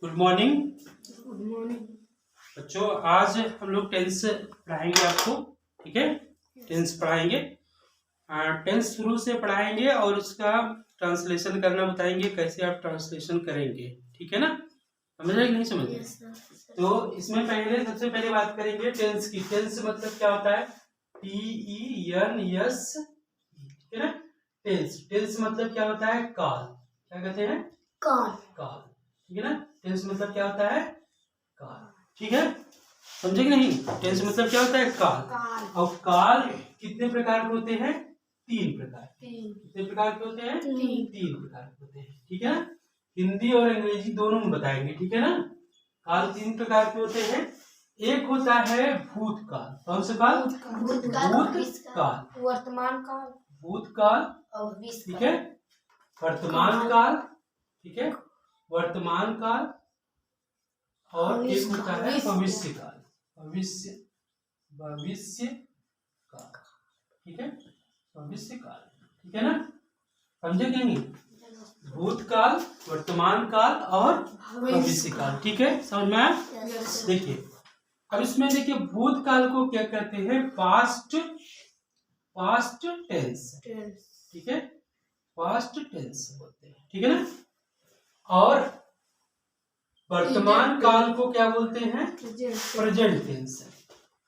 Good morning good morning बच्चों। आज हम लोग टेंस पढ़ाएंगे आपको। ठीक है, टेंस पढ़ाएंगे। टेंस शुरू से पढ़ाएंगे और उसका ट्रांसलेशन करना बताएंगे, कैसे आप ट्रांसलेशन करेंगे। ठीक है ना, समझ रहे कि नहीं समझ रहे? तो इसमें पहले सबसे पहले बात करेंगे टेंस की। टेंस मतलब क्या होता है? TENS। ठीक है ना, टेंस। टेंस मतलब क्या होता है? काल। क्या कहते हैं? काल। काल। ठीक है ना, टेंस मतलब क्या होता है? काल। ठीक है, समझे कि नहीं? टेंस मतलब क्या होता है? काल। और काल कितने प्रकार के होते हैं? 3 प्रकार। कितने प्रकार के होते हैं? 3 प्रकार के होते हैं। ठीक है ना, हिंदी और अंग्रेजी दोनों में बताएंगे। ठीक है ना, काल 3 प्रकार के होते हैं। एक होता है भूतकाल। कौन सा काल? भूतकाल। वर्तमान काल। भूतकाल। और ठीक है, वर्तमान काल। ठीक है, वर्तमान काल। और एक होता है भविष्य काल। भविष्य काल। ठीक है, भविष्य काल। ठीक है ना, समझे कि नहीं? भूतकाल, वर्तमान काल और भविष्य काल। ठीक है, समझ में आया? देखिए, अब इसमें देखिए भूतकाल को क्या कहते हैं? Past tense. ठीक है, पास्ट टेंस बोलते हैं। ठीक है ना, और वर्तमान काल को क्या बोलते हैं? Present tense.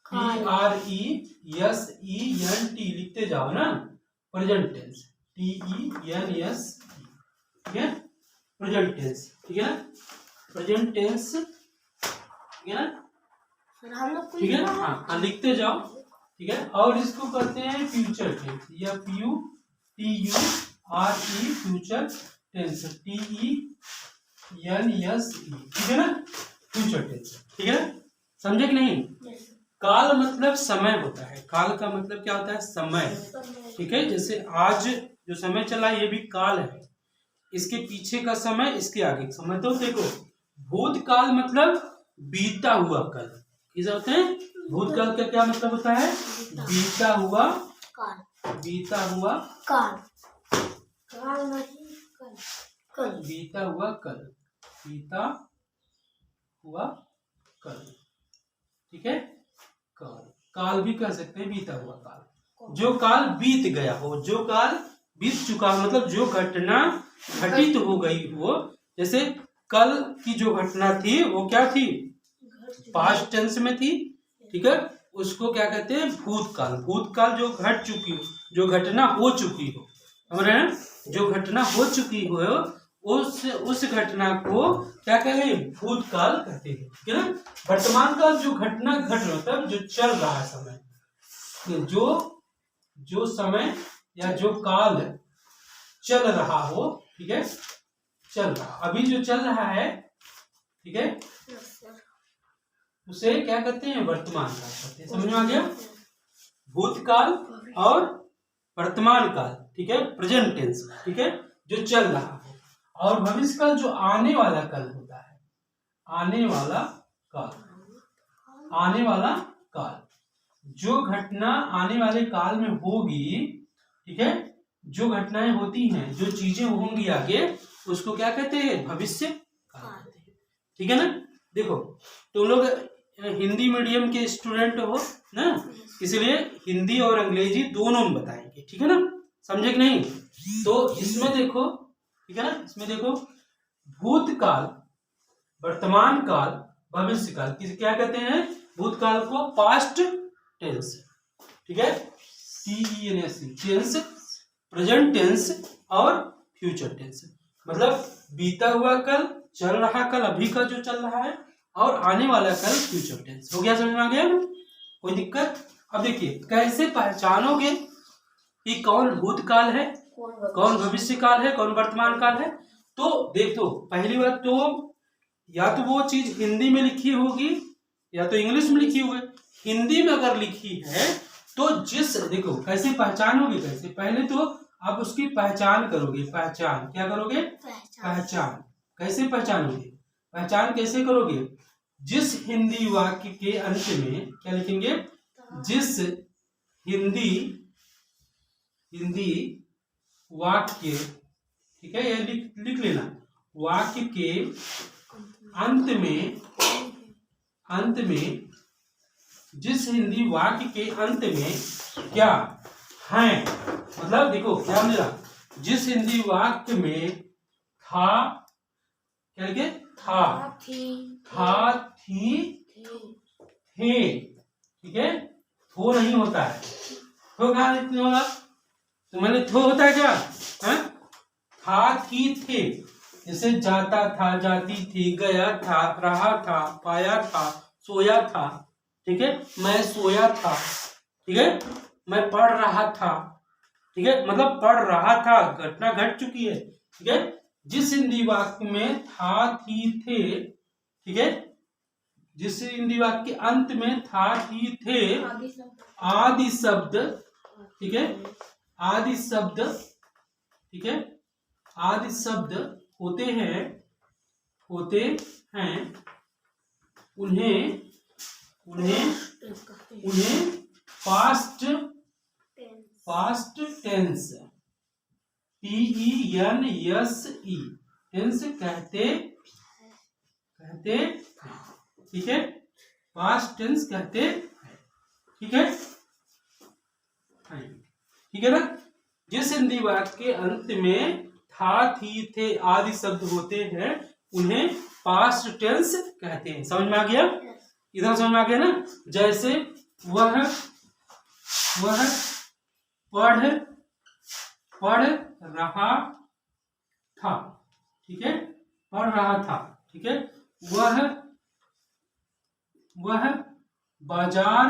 PRESENT लिखते जाओ ना, प्रेजेंट टेंस। TENS। ठीक है, प्रेजेंट टेंस। ठीक है ना, प्रेजेंट टेंस। ठीक है ना, ठीक है। हाँ, लिखते जाओ। ठीक है, और इसको कहते हैं फ्यूचर टेंस। या FUTURE फ्यूचर टेंस। TENS। ठीक है ना, फ्यूचर टेंस। ठीक है, समझे कि नहीं? काल मतलब समय होता है। काल का मतलब क्या होता है? समय। ठीक है, जैसे आज जो समय चला ये भी काल है। इसके पीछे का समय, इसके आगे का समय। तो देखो, भूतकाल मतलब बीता हुआ कल। किस होते हैं? भूतकाल का क्या मतलब होता है? बीता हुआ काल। बीता हुआ काल। काल नहीं कल। बीता हुआ कल। बीता हुआ कल। ठीक है, काल। काल भी कह सकते हैं, बीता हुआ काल। जो काल बीत गया हो, जो काल बीत चुका हो, मतलब जो घटना घटित हो गई हो। जैसे कल की जो घटना थी वो क्या थी? पास्ट टेंस में थी। ठीक है, उसको क्या कहते हैं? भूतकाल। भूतकाल जो घट चुकी हो, जो घटना हो चुकी हो। समझ रहे हैं? जो घटना हो चुकी हो उस घटना को क्या कहेंगे? भूतकाल कहते हैं। ठीक है ना, वर्तमान काल जो घटना घट मतलब जो चल रहा है समय। जो समय या जो काल चल रहा हो। ठीक है, चल रहा, अभी जो चल रहा है। ठीक है, उसे क्या कहते हैं? वर्तमान काल कहते हैं। समझ में आ गया? भूतकाल और वर्तमान काल। ठीक है, प्रेजेंट टेंस। ठीक है, जो चल रहा है। और भविष्य काल जो आने वाला कल होता है। आने वाला काल। आने वाला काल, जो घटना आने वाले काल में होगी। ठीक है, जो घटनाएं होती हैं, जो चीजें होंगी आगे, उसको क्या कहते हैं? भविष्य काल। ठीक है ना, देखो तुम लोग हिंदी मीडियम के स्टूडेंट हो ना, इसलिए हिंदी और अंग्रेजी दोनों में बताएंगे। ठीक है ना, समझे कि नहीं? तो इसमें देखो, ठीक है ना, इसमें देखो भूतकाल, वर्तमान काल, भविष्य काल। क्या कहते हैं? भूतकाल को पास्ट टेंस। ठीक है, TENS टेंस, प्रेजेंट टेंस और फ्यूचर टेंस। मतलब बीता हुआ कल, चल रहा कल, अभी का जो चल रहा है, और आने वाला कल फ्यूचर टेंस। हो गया? समझ में आ गया ना? कोई दिक्कत? अब देखिए कैसे पहचानोगे कि कौन भूतकाल है, कौन भविष्य काल है, कौन वर्तमान काल है। तो देखो, पहली बात तो या तो वो चीज हिंदी में लिखी होगी या तो इंग्लिश में लिखी होगी। हिंदी में अगर लिखी है तो देखो कैसे पहचानोगे? कैसे? पहले तो आप उसकी पहचान करोगे। पहचान क्या करोगे? पहचान। कैसे पहचानोगे? पहचान कैसे करोगे? जिस हिंदी वाक्य के अंत में क्या लिखेंगे? जिस हिंदी वाक्य, ठीक है, ये लिख लेना। वाक्य के अंत में जिस हिंदी वाक्य के अंत में क्या है, मतलब देखो क्या मिला, जिस हिंदी वाक्य में था, क्या लिखे, था, थी, थे, ठीक है, थो नहीं होता है, थो कहाँ लिखने होगा, तो मैंने थो होता है क्या है? था, थी, थे, जैसे जाता था, जाती थी, गया था, रहा था, पाया था, सोया था, ठीक है, मैं सोया था, ठीक है, मैं पढ़ रहा था, ठीक है, मतलब पढ़ रहा था, घटना घट चुकी है, ठीक है। जिस हिंदी वाक्य में था, थी, थे, ठीक है, जिस हिंदी वाक्य के अंत में था, थी, थे, आदि शब्द, ठीक है, आदि शब्द, ठीक है, आदि शब्द होते हैं उन्हें पास्ट टेंस, TENSE टेंस कहते, ठीक है, पास्ट टेंस कहते हैं, ठीक है, ठीक है ना। जिस हिंदी वाक्य के अंत में था, थी, थे आदि शब्द होते हैं उन्हें पास्ट टेंस कहते हैं। समझ में आ गया, इधर समझ में आ गया ना। जैसे वह पढ़ रहा था, ठीक है, पढ़ रहा था, ठीक है, वह बाजार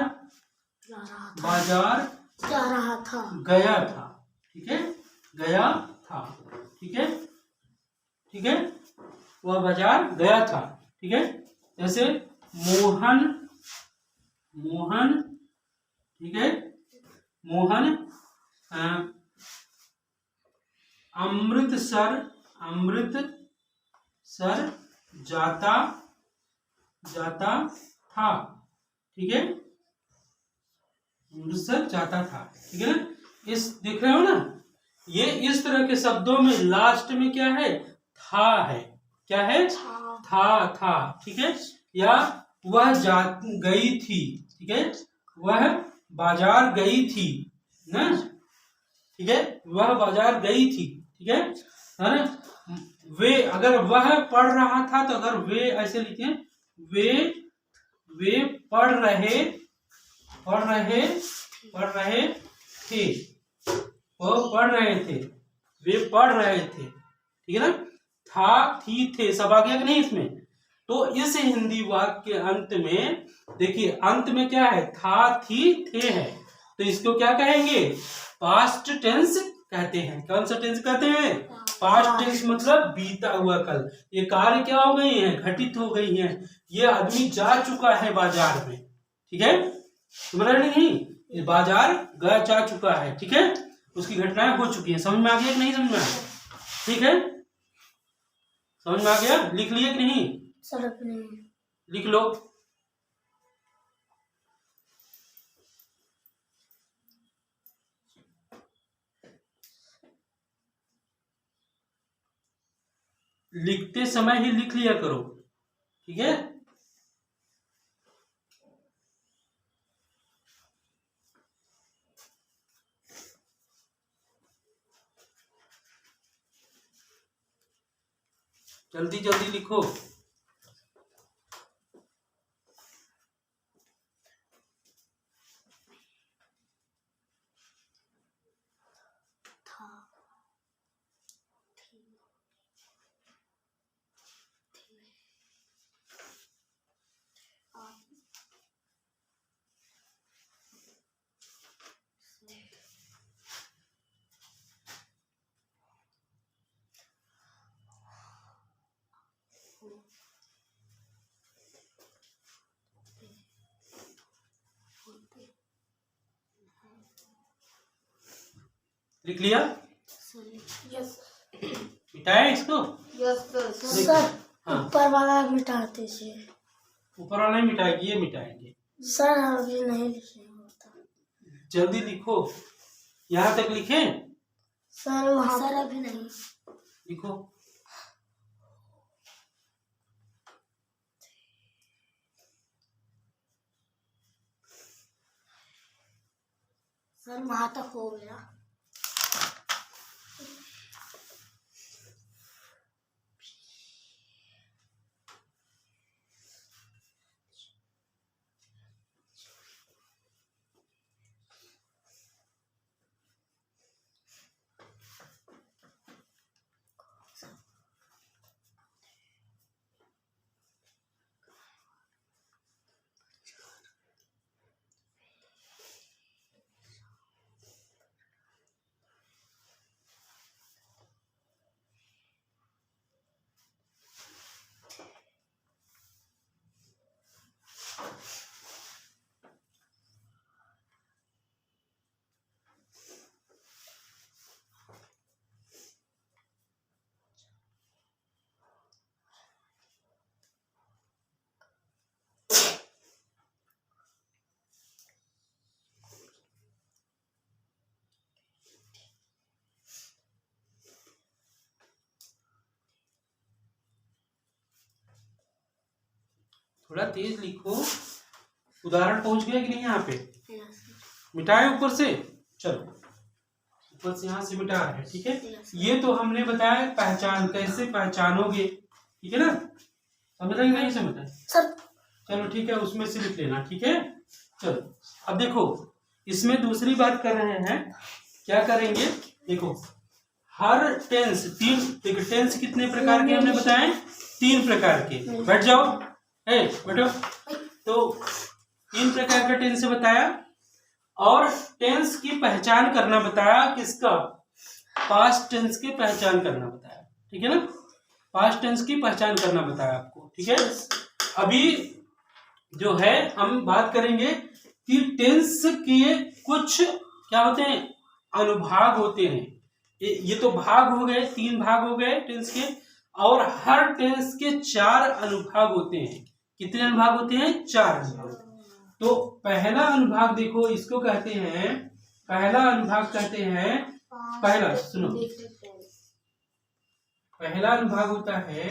जा रहा था, गया था, ठीक है, गया था, ठीक है, ठीक है, वह बाजार गया था, ठीक है। जैसे मोहन, ठीक है, मोहन अमृतसर जाता था, ठीक है, अमृतसर जाता था, ठीक है ना। इस देख रहे हो ना, ये इस तरह के शब्दों में लास्ट में क्या है, था है, क्या है, था, ठीक है, या वह गई थी, ठीक है, वह बाजार गई थी ना, ठीक है, वह बाजार गई थी, ठीक है ना। वे, अगर वह पढ़ रहा था तो अगर वे ऐसे लिखे, वे पढ़ रहे थे, वो पढ़ रहे थे, वे पढ़ रहे थे, ठीक है ना। था, थी, थे सब आ गया कि नहीं इसमें। तो इस हिंदी वाक्य के अंत में देखिए, अंत में क्या है, था, थी, थे है, तो इसको क्या कहेंगे, पास्ट टेंस कहते हैं। कौन सा टेंस कहते हैं, पास्ट टेंस, मतलब बीता हुआ कल। ये कार्य क्या हो गई है, घटित हो गई है, ये आदमी जा चुका है बाजार में, ठीक है, तुम्हारा नहीं, बाजार जा चुका है, ठीक है, उसकी घटनाएं हो चुकी है। समझ में आ गया कि नहीं समझ में आया, ठीक है, समझ में आ गया, लिख लिए कि नहीं, लिख लो। लिखते समय ही लिख लिया करो, ठीक है। जल्दी जल्दी लिखो। लिख लिया, यस मिटाए इसको, यस सर। हाँ, ऊपर वाला मिटाते से, ऊपर वाला नहीं मिटाएगी, ये मिटाएंगे सर, अभी नहीं लिखने होता, जल्दी लिखो, यहाँ तक लिखे सर, वहाँ सर अभी नहीं लिखो। सर वहाँ तक हो गया। थोड़ा तेज लिखो। उदाहरण पहुंच गया कि नहीं यहाँ पे? यस मिटाए ऊपर से। चलो ऊपर से यहाँ से मिटा रहे हैं, ठीक है। ये तो हमने बताया पहचान, कैसे पहचानोगे, ठीक है ना। समझ रहे नहीं समझ रहे? सर। चलो ठीक है, उसमें से लिख लेना, ठीक है। चलो अब देखो, इसमें दूसरी बात कर रहे हैं, क्या करेंगे, देखो हर टेंस, तीन, देखो टेंस कितने प्रकार के हमने बताए? 3 प्रकार के। बैठ जाओ, बैठो। तो 3 प्रकार का टेंस बताया, और टेंस की पहचान करना बताया। किसका? पास्ट टेंस की पहचान करना बताया, ठीक है ना। पास्ट टेंस की पहचान करना बताया आपको, ठीक है। अभी जो है हम बात करेंगे कि टेंस के कुछ क्या होते हैं, अनुभाग होते हैं। ये तो भाग हो गए, 3 भाग हो गए टेंस के, और हर टेंस के 4 अनुभाग होते हैं। कितने अनुभाग होते हैं? 4 अनुभाग। तो पहला अनुभाग देखो, इसको कहते हैं, पहला अनुभाग कहते हैं, पहला सुनो, पहला अनुभाग होता है,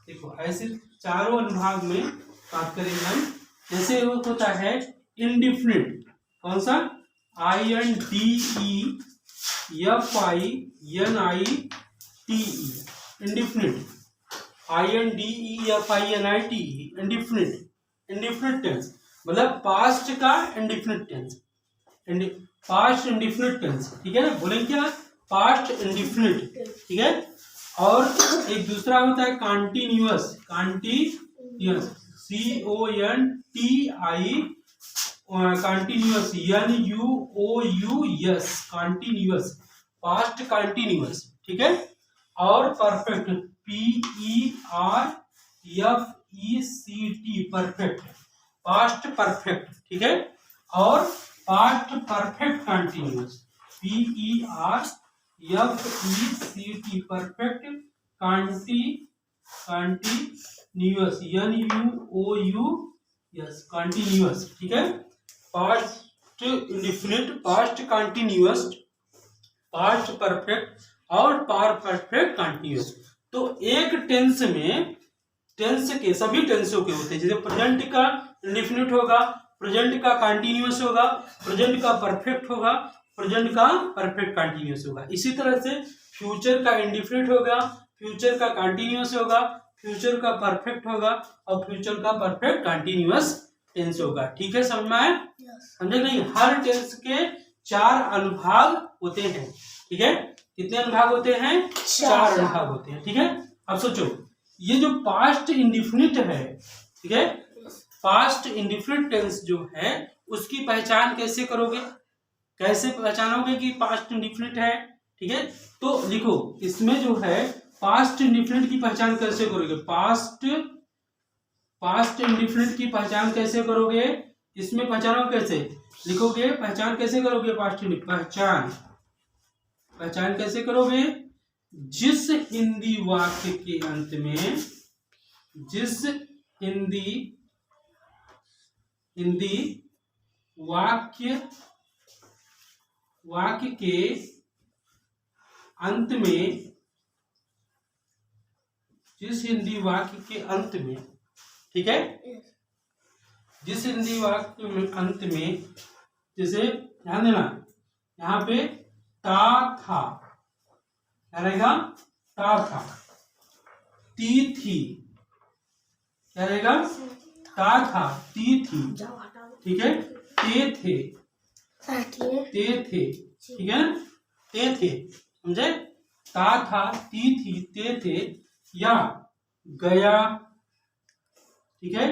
देखो ऐसे चारों अनुभाग में बात करेंगे हम। जैसे होता है इंडिफिनिट, कौन सा? INDEFINITE, indefinite, INDEFINITE, indefinite. Indefinite tense मतलब पास्ट का indefinite tense, past indefinite tense, ठीक है ना। बोलेंगे क्या? पास्ट इंडिफिनिट, ठीक है। और एक दूसरा होता है continuous, continuous, continuous, NUOUS, continuous, past continuous, ठीक है। और perfect, PERFECT, perfect, past perfect, ठीक है। और past perfect continuous, PERFECT, perfect continuous, NUOUS, continuous, ठीक है। Past indefinite, past continuous, past perfect और परफेक्ट कॉन्टिन्यूअस। तो एक टेंस में, टेंस के सभी टेंसों के होते हैं। जैसे प्रेजेंट का इंडिफिनिट होगा, प्रेजेंट का कॉन्टिन्यूअस होगा, प्रेजेंट का परफेक्ट होगा, प्रेजेंट का परफेक्ट कॉन्टिन्यूअस होगा। इसी तरह से फ्यूचर का इंडिफिनिट होगा, फ्यूचर का कॉन्टिन्यूअस होगा, फ्यूचर का परफेक्ट होगा, और फ्यूचर का परफेक्ट कॉन्टिन्यूअस टेंस होगा। ठीक है, समझ में आया? समझे नहीं? हर टेंस के 4 अनुभाग होते हैं, ठीक है। कितने अनुभाग होते हैं? 4 अनुभाग होते हैं, ठीक है। अब सोचो, ये जो पास्ट इंडिफिनिट है, ठीक है, पास्ट इंडिफिनिट टेंस जो है उसकी पहचान कैसे करोगे? कैसे पहचानोगे कि पास्ट इंडिफिनिट है? ठीक है, तो लिखो, इसमें जो है पास्ट इंडिफिनिट की पहचान कैसे करोगे? पास्ट इंडिफिनिट की पहचान कैसे करोगे? इसमें पहचानो कैसे लिखोगे? पहचान कैसे करोगे? पास्ट इंडिफिनिट पहचान कैसे करोगे? जिस हिंदी वाक्य के अंत में, जिस हिंदी वाक्य के अंत में, जिस हिंदी वाक्य के अंत में, ठीक है, जिस हिंदी वाक्य में अंत में, जैसे ध्यान देना, यहाँ पे ता था, क्या रहेगा? ता था। ती थी, क्या रहेगा? ता था, ती थी, ठीक है। ते थे, ते थे, ठीक है ना? ते थे, समझे? ता था, ती थी, ते थे, या गया, ठीक है,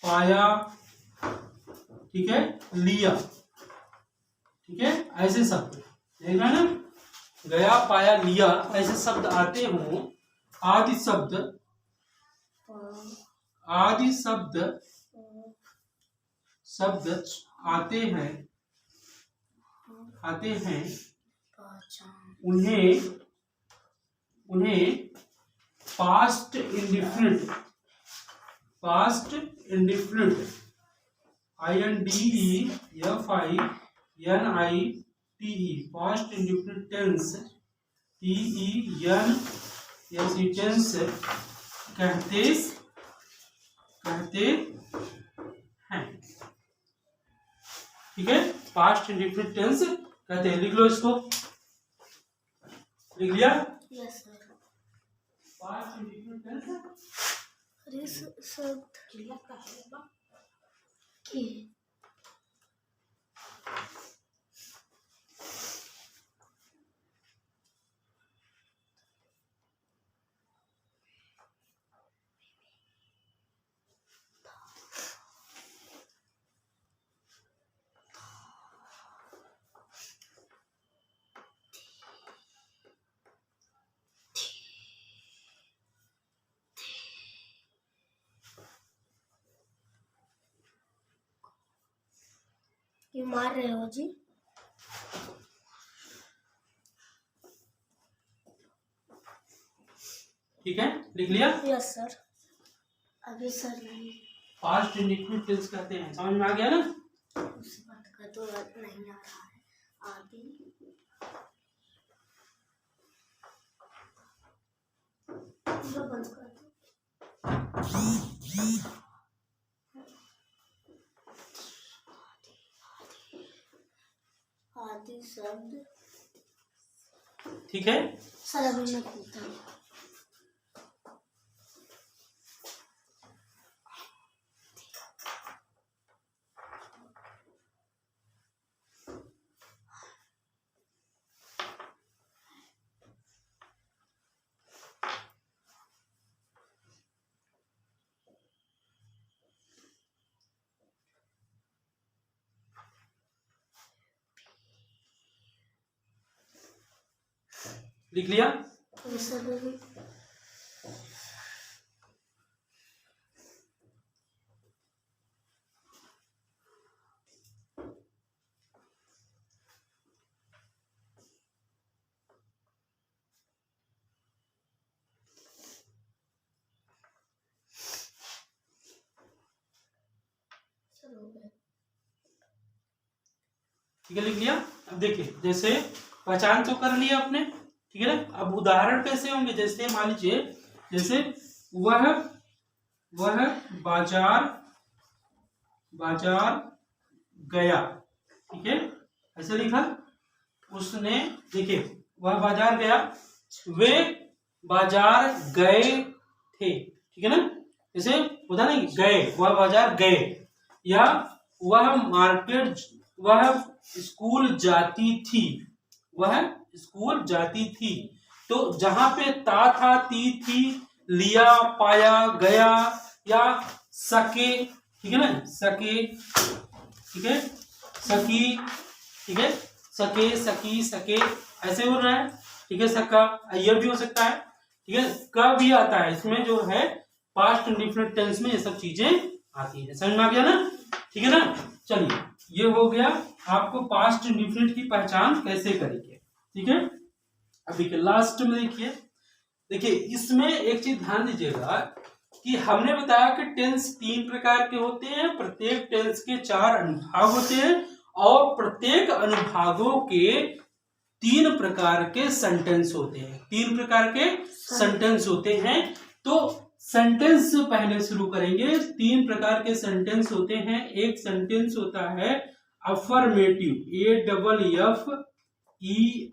पाया, ठीक है, लिया, ठीक है, ऐसे शब्द देख रहे हैं ना? गया, पाया, लिया, ऐसे शब्द आते हों, आदि शब्द, आदि शब्द, शब्द आते हैं, आते हैं, उन्हें past indefinite, past indefinite, INDEFINITE, past indefinite tense, TENS कहते हैं, ठीक है। पास्ट इंडिफिनिट टेंस कहते हैं। लिख लो इसको, लिख लिया? Yes sir. Past indefinite tense अरे सब की ये मार रहे हो जी? ठीक है, लिख लिया? Yes sir. अभी सर नहीं, पास्ट इंडिफिनिट टेंस कहते हैं, समझ में आ गया ना? उस बात का तो नहीं आ रहा है। आदि बंद कर दो। आदि शब्द, ठीक है। सर अभी मैं पूछता हूँ। लिख लिया? सर अभी सर हो गया। ठीक है, लिख लिया? अब देखिए, जैसे पहचान तो कर लिया आपने, ठीक है ना? अब उदाहरण कैसे होंगे? जैसे मान लीजिए, जैसे वह बाजार गया, ठीक है, ऐसे लिखा। उसने, देखिए, वह बाजार गया, वे बाजार गए थे, ठीक है ना? जैसे होता नहीं, गए, वह बाजार गए, या वह मार्केट, वह स्कूल जाती थी, वह स्कूल जाती थी। तो जहां पे ता था, ती थी, लिया, पाया, गया, या सके, ठीक है ना? सके, ठीक है, सकी, ठीक है, सके, सकी, सके, ऐसे हो रहा है, ठीक है। सका, ये भी हो सकता है, ठीक है। क भी आता है इसमें, जो है पास्ट इंडिफिनिट टेंस में ये सब चीजें आती है। समझ में आ गया ना? ठीक है ना? चलिए, ये हो गया आपको पास्ट इंडिफिनिट की पहचान कैसे करेंगे, ठीक है। अब देखिए लास्ट में, देखिए इसमें एक चीज ध्यान दीजिएगा कि हमने बताया कि टेंस 3 प्रकार के होते हैं, प्रत्येक टेंस के 4 अनुभाग होते हैं, और प्रत्येक अनुभागों के 3 प्रकार के सेंटेंस होते हैं, 3 प्रकार के सेंटेंस होते हैं। तो सेंटेंस पहले शुरू करेंगे। 3 प्रकार के सेंटेंस होते हैं। एक सेंटेंस होता है affirmative, AFFIRMATIVE, SENTIVE,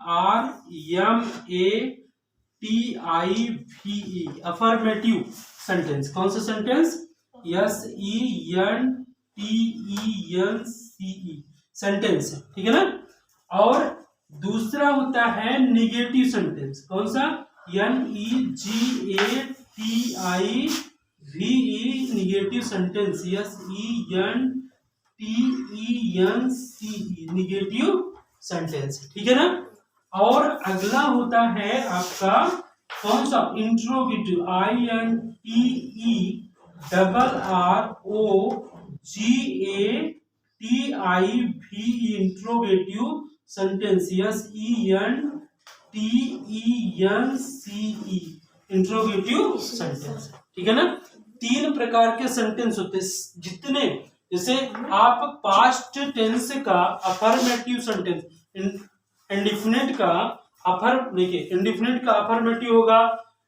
affirmative sentence. कौन सा सेंटेंस? SENTENCE, सेंटेंस है, ठीक है ना। और दूसरा होता है निगेटिव सेंटेंस। कौन सा? NEGATIVE, negative sentence. SENTENCE, negative sentence, ठीक है ना। और अगला होता है आपका कौन सा? Interrogative. INTERROGATIVE, interrogative sentence. SENTENCE, interrogative sentence, ठीक है ना। 3 प्रकार के सेंटेंस होते हैं। जितने जैसे आप पास्ट टेंस का अफर्मेटिव सेंटेंस, इंडिफिनिट का देखिए, इंडिफिनिट का अफर्मेटिव होगा,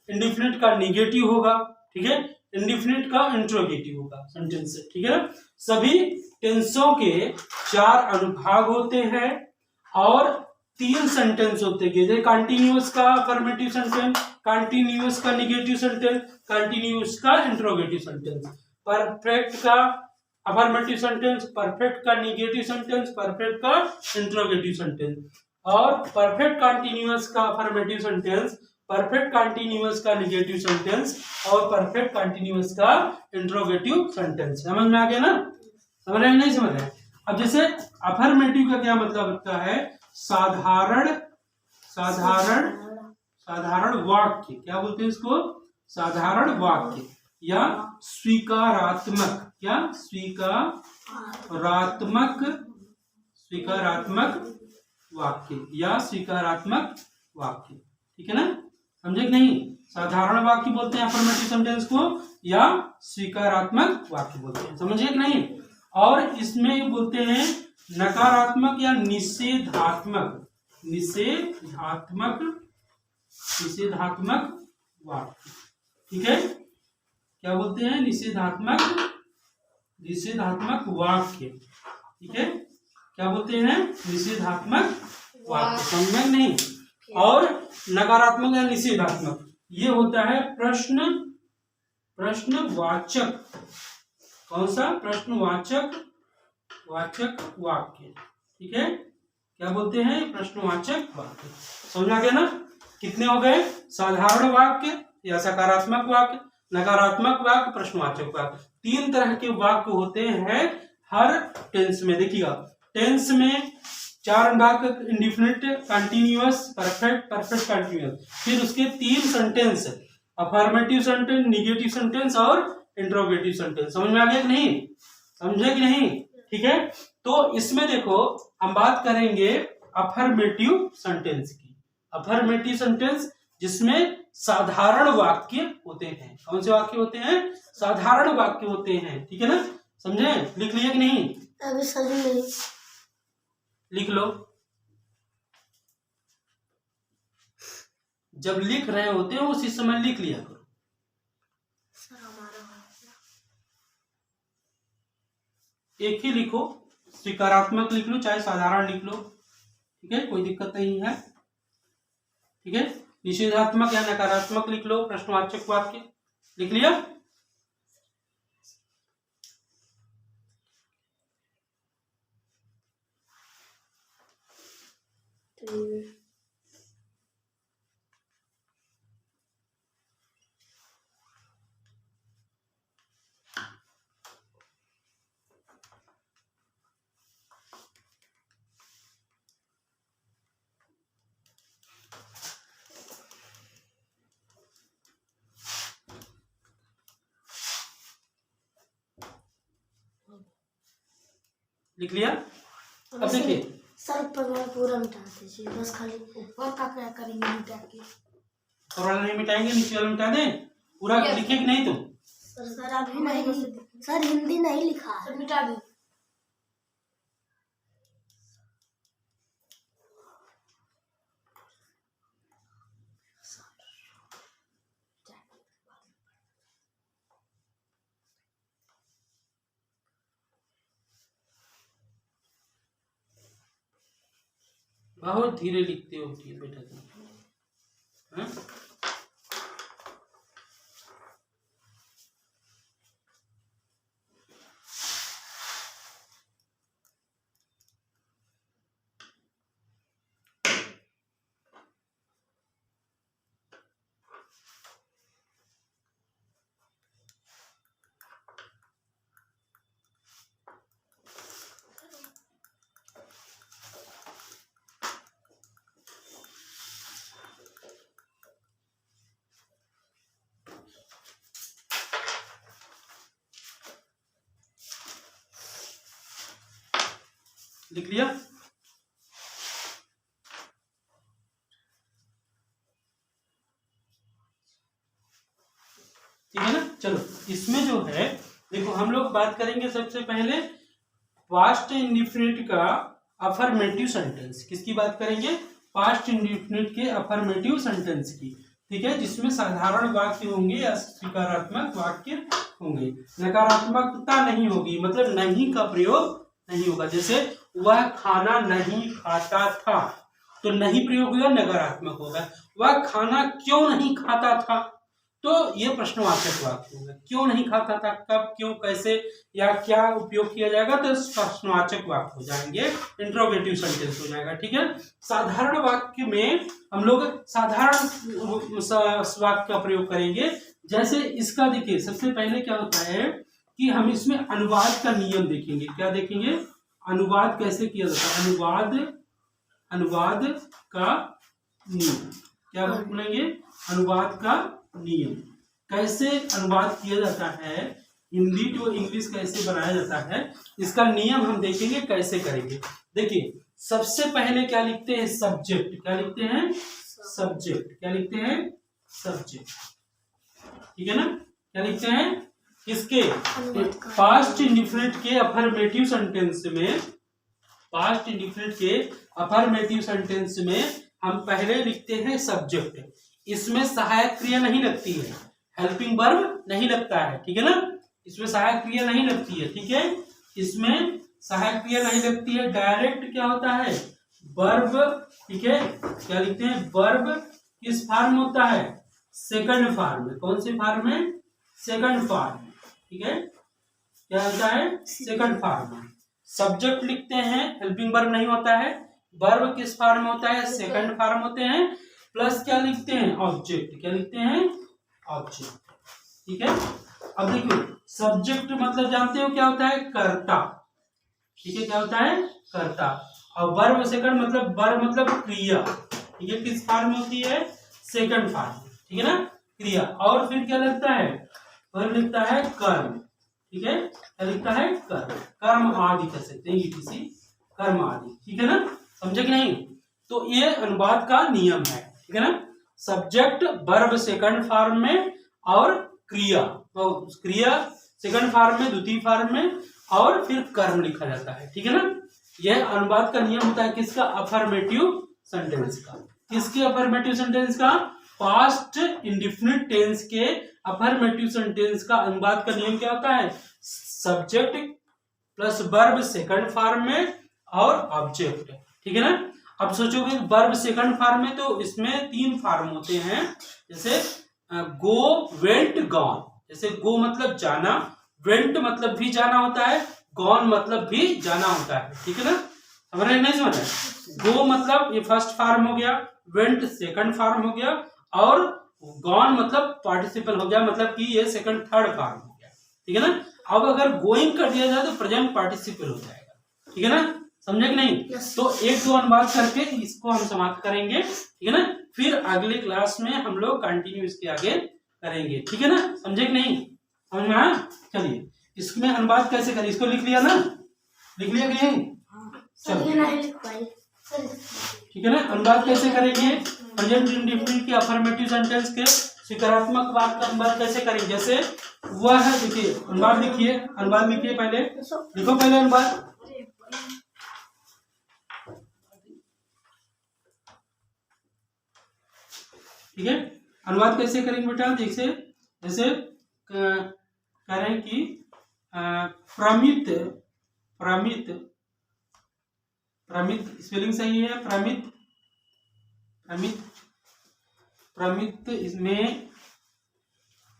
इंडिफिनिट का निगेटिव होगा, ठीक है, इंडिफिनिट का इंट्रोगेटिव होगा सेंटेंस, ठीक है ना। सभी टेंसों के 4 अनुभाग होते हैं और 3 सेंटेंस होते हैं। जैसे कंटिन्यूअस का अफर्मेटिव सेंटेंस, कंटिन्यूअस का निगेटिव सेंटेंस, कंटिन्यूअस का इंट्रोगेटिव सेंटेंस, परफेक्ट का अफर्मेटिव सेंटेंस, परफेक्ट का निगेटिव सेंटेंस, परफेक्ट का इंट्रोगेटिव सेंटेंस, और परफेक्ट कंटिन्यूअस का अफर्मेटिव सेंटेंस, परफेक्ट कंटिन्यूअस का निगेटिव सेंटेंस, और परफेक्ट कंटिन्यूअस का इंट्रोगेटिव सेंटेंस। समझ में आ गया ना? समझ रहे नहीं? समझ रहे? अब जैसे अफर्मेटिव का क्या मतलब होता है? साधारण वाक्य। क्या बोलते हैं इसको? साधारण वाक्य या स्वीकारात्मक। क्या? स्वीकारात्मक वाक्य या स्वीकारात्मक वाक्य, ठीक है ना। समझे कि नहीं? साधारण वाक्य बोलते हैं अफर्मेटिव सेंटेंस को, या स्वीकारात्मक वाक्य बोलते हैं। समझे कि नहीं? और इसमें बोलते हैं नकारात्मक या निषेधात्मक वाक्य, ठीक है। क्या बोलते हैं? निषेधात्मक वाक्य, ठीक है। क्या बोलते हैं? निषेधात्मक वाक्य। समझ नहीं? और नकारात्मक या निषेधात्मक, ये होता है प्रश्नवाचक। कौन सा? प्रश्नवाचक वाक्य, ठीक है। क्या बोलते हैं? प्रश्नवाचक वाक्य। समझ आ गया ना? कितने हो गए? साधारण वाक्य या सकारात्मक वाक्य, नकारात्मक वाक्य, प्रश्नवाचक वाक्य। 3 तरह के वाक्य होते हैं हर टेंस में। देखिएगा, टेंस में 4 भाग: इंडिफिनिट, कंटिन्यूअस, परफेक्ट कंटिन्यूअस। फिर उसके 3 sentence: affirmative sentence, negative sentence और इंट्रोगेटिव सेंटेंस। समझ में आ गया कि नहीं? समझे कि नहीं? ठीक है। तो इसमें देखो, हम बात करेंगे अफर्मेटिव सेंटेंस की। अफर्मेटिव सेंटेंस जिसमें साधारण वाक्य होते हैं। कौन से वाक्य होते हैं? साधारण वाक्य होते हैं, ठीक है ना। समझे? लिख लिया कि नहीं? अभी समझ नहीं। लिख लो। जब लिख रहे होते हो उसी समय लिख लिया करो। एक ही लिखो, स्वीकारात्मक लिख लो चाहे साधारण लिख लो, ठीक है, कोई दिक्कत नहीं है, ठीक है। निषेधात्मक या नकारात्मक लिख लो, प्रश्नवाचक वाक्य लिख लिया। लिख लिया। अब देखिए, सर पर पूरा मिटा दीजिए, बस खाली ऊपर का क्या करेंगे मिटा के। ऊपर वाला नहीं मिटाएंगे, नीचे वाला मिटा दें। पूरा लिखे कि नहीं तुम? सर अभी नहीं, सर हिंदी नहीं लिखा है। मिटा दी। बहुत धीरे लिखते हो बेटा तुम, हाँ? लिख लिया? ठीक है ना। चलो इसमें जो है देखो हम लोग बात करेंगे सबसे पहले पास्ट इंडिफिनिट का अफर्मेटिव सेंटेंस। किसकी बात करेंगे? पास्ट इंडिफिनिट के अफर्मेटिव सेंटेंस की। ठीक है, जिसमें साधारण वाक्य होंगे या स्वीकारात्मक वाक्य होंगे, नकारात्मकता नहीं होगी, मतलब नहीं का प्रयोग नहीं होगा। जैसे वह खाना नहीं खाता था, तो नहीं प्रयोग होगा, नकारात्मक होगा। वह खाना क्यों नहीं खाता था, तो ये प्रश्नवाचक वाक्य होगा। क्यों नहीं खाता था, कब, क्यों, कैसे या क्या उपयोग किया जाएगा, तो प्रश्नवाचक वाक्य हो जाएंगे, इंट्रोगेटिव सेंटेंस हो जाएगा। ठीक है, साधारण वाक्य में हम लोग साधारण वाक्य का प्रयोग करेंगे। जैसे इसका देखिए, सबसे पहले क्या होता है कि हम इसमें अनुवाद का नियम देखेंगे। क्या देखेंगे? अनुवाद कैसे किया जाता है, अनुवाद का नियम। क्या बोलेंगे? अनुवाद का नियम। कैसे अनुवाद किया जाता है, हिंदी टू इंग्लिश कैसे बनाया जाता है, इसका नियम हम देखेंगे कैसे करेंगे। देखिए सबसे पहले क्या लिखते हैं? सब्जेक्ट। क्या लिखते हैं? सब्जेक्ट। क्या लिखते हैं? सब्जेक्ट। ठीक है ना। क्या लिखते हैं? किसके? पास्ट इंडिफिनिट के अफर्मेटिव सेंटेंस में, पास्ट इंडिफिनिट के अफर्मेटिव सेंटेंस में हम पहले लिखते हैं सब्जेक्ट। इसमें सहायक क्रिया नहीं लगती है, हेल्पिंग वर्ब नहीं लगता है। ठीक है ना, इसमें सहायक क्रिया नहीं लगती है। ठीक है, इसमें सहायक क्रिया नहीं लगती है, डायरेक्ट क्या होता है? वर्ब। ठीक है, क्या लिखते हैं? वर्ब किस फॉर्म होता है? सेकंड फॉर्म में। कौन से फॉर्म में? Second form. ठीक है, क्या होता है? सेकंड फॉर्म में। सब्जेक्ट लिखते हैं, हेल्पिंग वर्ब नहीं होता है। वर्ब किस फॉर्म में होता है? सेकंड फॉर्म होते हैं। प्लस क्या लिखते हैं? ऑब्जेक्ट। क्या लिखते हैं? ऑब्जेक्ट। ठीक है, अब देखो सब्जेक्ट मतलब जानते हो क्या होता है? कर्ता। ठीक है, क्या होता है? कर्ता। और वर्ब सेकंड मतलब, वर्ब मतलब क्रिया। ठीक है, किस फॉर्म में होती है? Second form. ठीक है ना, क्रिया। और फिर क्या लगता है? वर्ब लिखता है कर्म। ठीक है, क्या लिखता है? कर्म। कर्म आदि कह सकते हैं, किसी कर्म आदि। ठीक है ना, समझे कि नहीं? तो ये अनुवाद का नियम है। ठीक है ना, सब्जेक्ट वर्ब सेकंड फॉर्म में और क्रिया, तो क्रिया सेकंड फॉर्म में, द्वितीय फॉर्म में, और फिर कर्म लिखा जाता है। ठीक है ना, यह अनुवाद का नियम होता है किसका? अफर्मेटिव सेंटेंस का। किसके अफर्मेटिव सेंटेंस का? पास्ट इंडिफिनिट टेंस के अफर्मेटिव सेंटेंस का अनुवाद का नियम क्या होता है? Subject plus verb second form में और ऑब्जेक्ट। ठीक है ना। अब सोचोगे वर्ब सेकंड फॉर्म में, तो इसमें 3 फॉर्म होते हैं। जैसे गो, वेंट, गॉन। जैसे गो मतलब जाना, वेंट मतलब भी जाना होता है, गॉन मतलब भी जाना होता है। ठीक है ना, समझ रहे? नहीं समझ रहे? गो मतलब ये फर्स्ट फॉर्म हो गया, वेंट सेकंड फॉर्म हो गया, और गॉन मतलब पार्टिसिपल हो गया, मतलब कि ये सेकंड थर्ड फॉर्म हो गया। ठीक है ना। अब अगर गोइंग कर दिया जाए तो प्रेजेंट पार्टिसिपल हो जाएगा। ठीक है ना, समझे कि नहीं? तो एक दो अनुवाद करके इसको हम समाप्त करेंगे। ठीक है ना, फिर अगले क्लास में हम लोग कंटिन्यू इसके आगे करेंगे। ठीक है ना, समझे कि नहीं? समझ में आया? चलिए इसमें अनुवाद कैसे करें, इसको लिख लिया ना? लिख लिया कि नहीं? चलो ठीक है ना, अनुवाद कैसे करेंगे? प्रेजेंट इंडेफिनिट के अफर्मेटिव सेंटेंस के सकारात्मक वाक्य का अनुवाद कैसे करेंगे? जैसे वह है, देखिए अनुवाद लिखिए, अनुवाद लिखिए, पहले लिखो, पहले अनुवाद। ठीक है, अनुवाद कैसे करेंगे बेटा? जैसे जैसे करें कि प्रमित, प्रमित, प्रमित स्पेलिंग सही है, प्रमित प्रमित प्रमित इसमें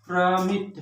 प्रमित